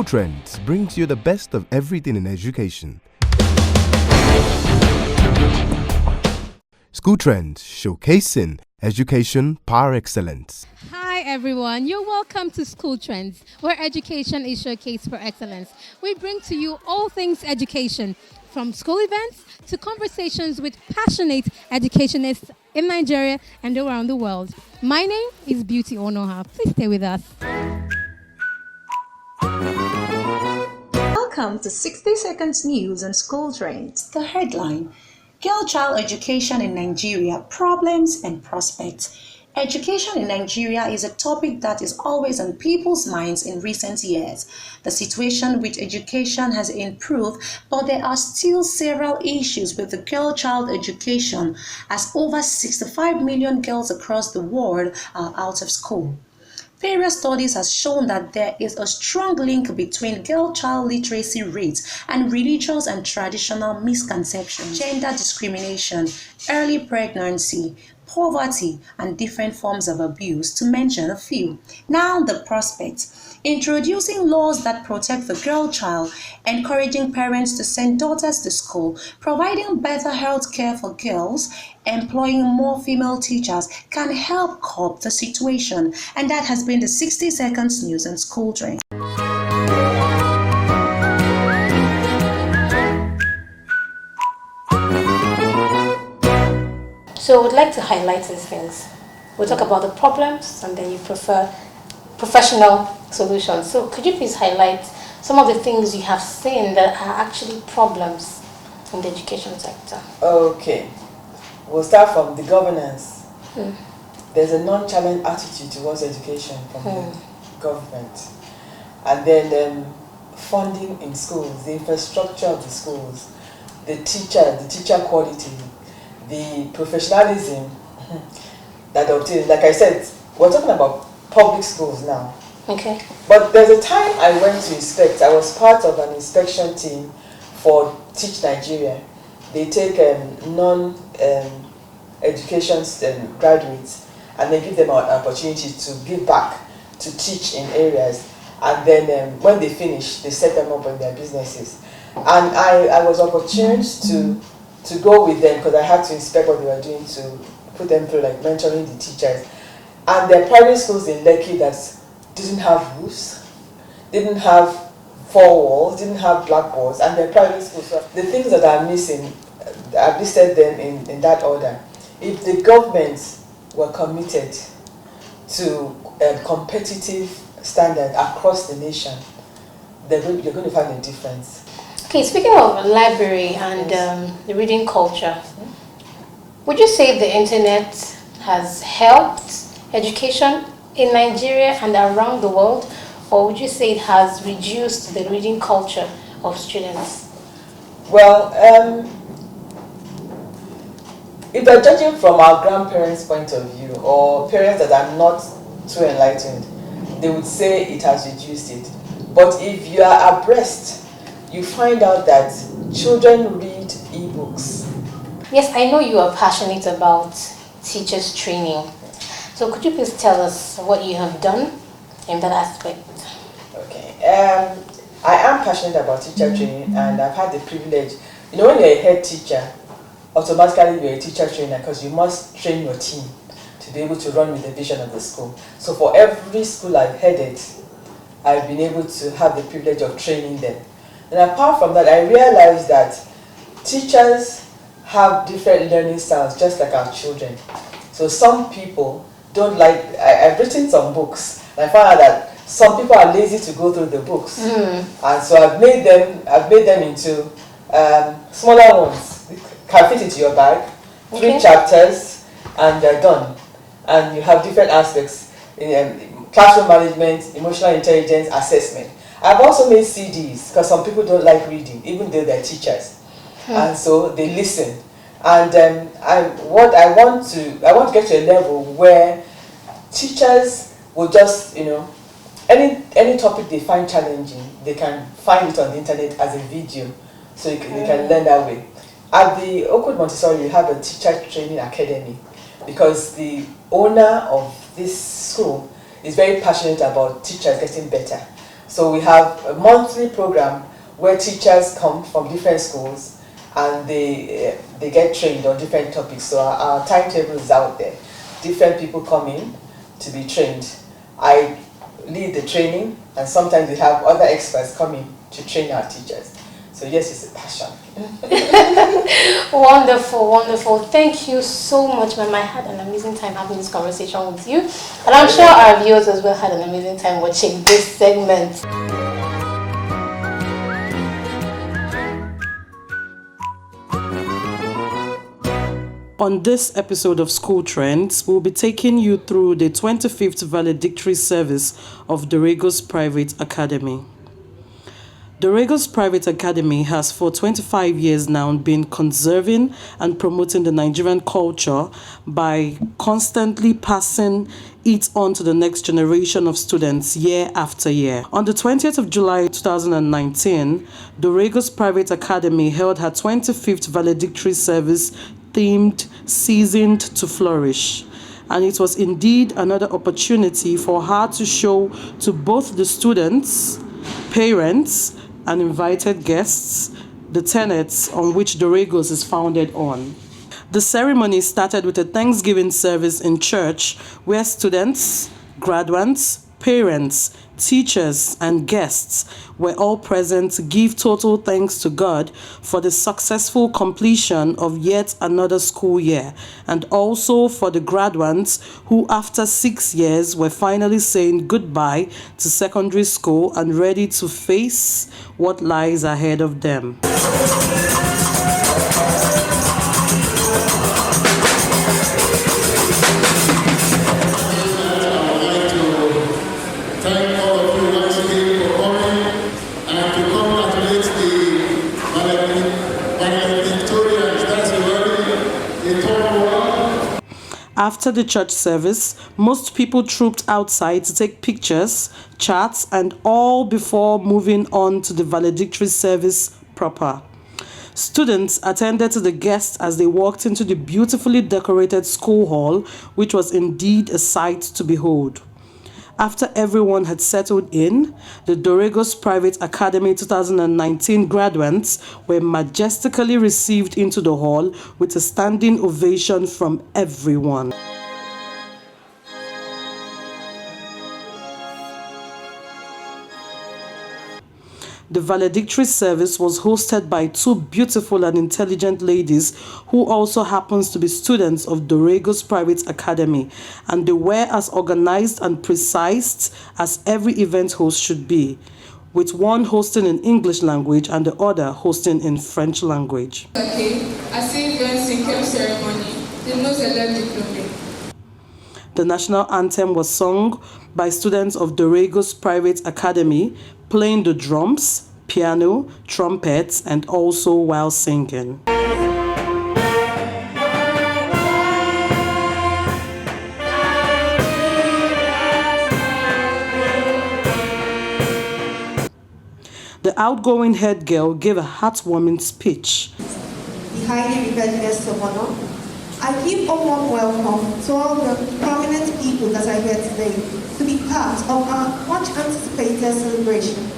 SchoolTrendz brings you the best of everything in education. SchoolTrendz, showcasing education par excellence. Hi everyone, you're welcome to SchoolTrendz, where education is showcased for excellence. We bring to you all things education, from school events to conversations with passionate educationists in Nigeria and around the world. My name is Beauty Onoha. Please stay with us. Welcome to 60 Seconds News on SchoolTrendz. The headline: Girl-child education in Nigeria, problems and prospects. Education in Nigeria is a topic that is always on people's minds in recent years. The situation with education has improved, but there are still several issues with the girl-child education, as over 65 million girls across the world are out of school. Various studies have shown that there is a strong link between girl-child literacy rates and religious and traditional misconceptions, gender discrimination, early pregnancy, poverty, and different forms of abuse, to mention a few. Now the prospects: introducing laws that protect the girl child, encouraging parents to send daughters to school, providing better health care for girls, employing more female teachers can help curb the situation. And that has been the 60 Seconds News on SchoolTrendz. So I would like to highlight these things. We'll talk about the problems and then you prefer professional solutions. So could you please highlight some of the things you have seen that are actually problems in the education sector? Okay, we'll start from the governance. There's a nonchalant attitude towards education from the government. And then funding in schools, the infrastructure of the schools, the teacher quality, the professionalism that obtained. Like I said, we're talking about public schools now. Okay. But there's a time I went to inspect. I was part of an inspection team for Teach Nigeria. They take non-education graduates and they give them an opportunity to give back, to teach in areas. And then when they finish, they set them up in their businesses. And I was opportune to go with them because I had to inspect what they were doing, to put them through, like mentoring the teachers. And there are private schools in Lekki that didn't have roofs, didn't have four walls, didn't have blackboards, and they're private schools. So the things that are missing, I've listed them in that order. If the government were committed to a competitive standard across the nation, you're going to find a difference. Okay, speaking of library and the reading culture, would you say the internet has helped education in Nigeria and around the world, or would you say it has reduced the reading culture of students? Well, if you're judging from our grandparents' point of view, or parents that are not too enlightened, they would say it has reduced it. But if you are abreast, you find out that children read e-books. Yes, I know you are passionate about teachers training. So could you please tell us what you have done in that aspect? Okay. I am passionate about teacher training, and I've had the privilege. You know, when you're a head teacher, automatically you're a teacher trainer because you must train your team to be able to run with the vision of the school. So for every school I've headed, I've been able to have the privilege of training them. And apart from that, I realized that teachers have different learning styles, just like our children. So some people don't like, I've written some books, and I found out that some people are lazy to go through the books. And so I've made them into smaller ones. You can fit into your bag, 3 chapters, and they're done. And you have different aspects in classroom management, emotional intelligence, assessment. I've also made CDs because some people don't like reading, even though they're teachers, and so they listen. And I want to get to a level where teachers will just, any topic they find challenging, they can find it on the internet as a video, so they can learn that way. At the Oakwood Montessori, we have a teacher training academy because the owner of this school is very passionate about teachers getting better. So we have a monthly program where teachers come from different schools and they get trained on different topics. So our timetable is out there. Different people come in to be trained. I lead the training, and sometimes we have other experts coming to train our teachers. So yes, it's a passion. Wonderful, wonderful. Thank you so much, Ma'am. I had an amazing time having this conversation with you. And I'm sure our viewers as well had an amazing time watching this segment. On this episode of School Trends, we'll be taking you through the 25th Valedictory service of Doregos Private Academy. Doregos Private Academy has for 25 years now been conserving and promoting the Nigerian culture by constantly passing it on to the next generation of students year after year. On the 20th of July 2019, Doregos Private Academy held her 25th Valedictory service themed Seasoned to Flourish. And it was indeed another opportunity for her to show to both the students, parents, and invited guests the tenets on which Doregos is founded on. The ceremony started with a Thanksgiving service in church where students, graduates, parents, teachers, and guests were all present to give total thanks to God for the successful completion of yet another school year, and also for the graduates who after 6 years were finally saying goodbye to secondary school and ready to face what lies ahead of them. After the church service, most people trooped outside to take pictures, chats, and all before moving on to the valedictory service proper. Students attended to the guests as they walked into the beautifully decorated school hall, which was indeed a sight to behold. After everyone had settled in, the Doregos Private Academy 2019 graduates were majestically received into the hall with a standing ovation from everyone. The valedictory service was hosted by two beautiful and intelligent ladies who also happens to be students of Doregos Private Academy, and they were as organized and precise as every event host should be, with one hosting in English language and the other hosting in French language. The national anthem was sung by students of Doregos Private Academy, playing the drums, piano, trumpets, and also while singing. The outgoing head girl gave a heartwarming speech. The highly revered guests of honor, I give a warm welcome to all the prominent people that are here today to be part of our much anticipated celebration.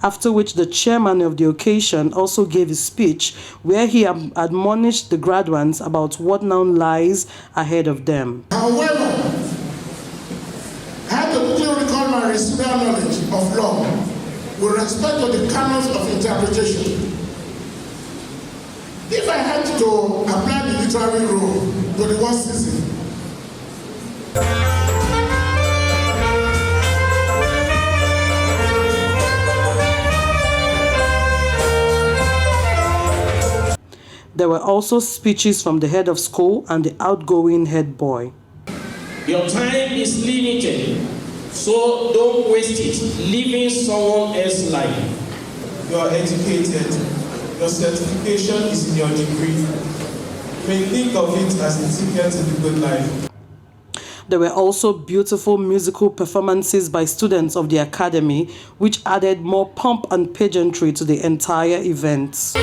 After which the chairman of the occasion also gave a speech where he admonished the graduates about what now lies ahead of them. However, I have to quickly recall my residual knowledge of law with respect to the canons of interpretation. If I had to apply the literary rule to the word season, there were also speeches from the head of school and the outgoing head boy. Your time is limited, so don't waste it living someone else's life. You are educated. Your certification is in your degree. You may think of it as a ticket to the good life. There were also beautiful musical performances by students of the academy, which added more pomp and pageantry to the entire event.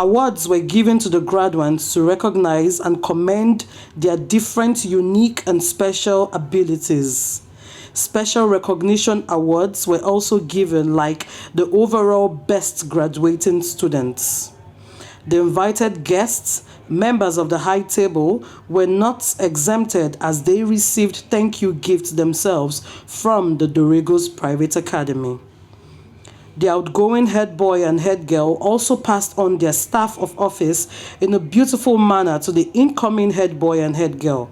Awards were given to the graduates to recognize and commend their different, unique, and special abilities. Special recognition awards were also given, like the overall best graduating students. The invited guests, members of the high table, were not exempted as they received thank you gifts themselves from the Doregos Private Academy. The outgoing head boy and head girl also passed on their staff of office in a beautiful manner to the incoming head boy and head girl.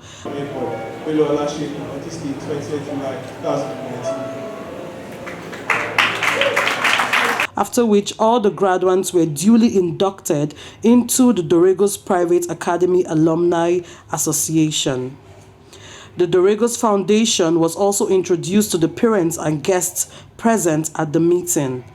After which all the graduates were duly inducted into the Doregos Private Academy Alumni Association. The Doregos Foundation was also introduced to the parents and guests present at the meeting.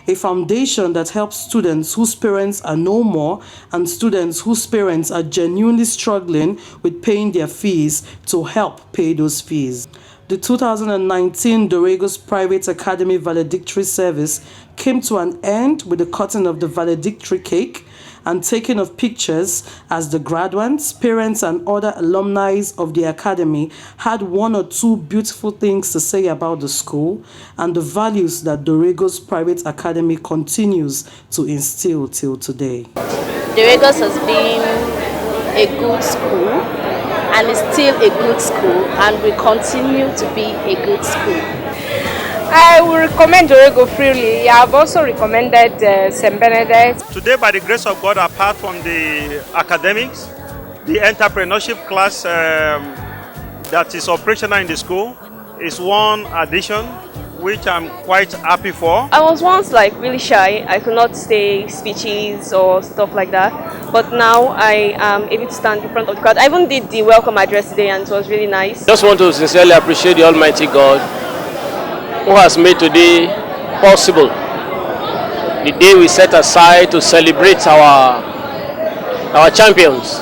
A foundation that helps students whose parents are no more and students whose parents are genuinely struggling with paying their fees to help pay those fees. The 2019 Doregos Private Academy Valedictory service came to an end with the cutting of the valedictory cake and taking of pictures as the graduates, parents, and other alumni of the academy had one or two beautiful things to say about the school and the values that Doregos Private Academy continues to instill till today. Doregos has been a good school and is still a good school and will continue to be a good school. I will recommend Doregos freely. I have also recommended St. Benedict. Today, by the grace of God, apart from the academics, the entrepreneurship class that is operational in the school is one addition which I'm quite happy for. I was once really shy. I could not say speeches or stuff like that. But now I am able to stand in front of the crowd. I even did the welcome address today and it was really nice. Just want to sincerely appreciate the Almighty God who has made today possible. The day we set aside to celebrate our champions,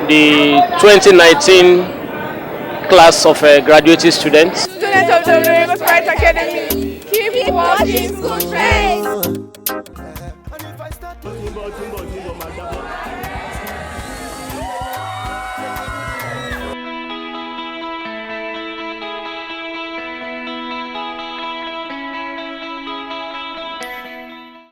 the 2019 class of graduating students. Students of the Doregos Private Academy, keep watching SchoolTrendz.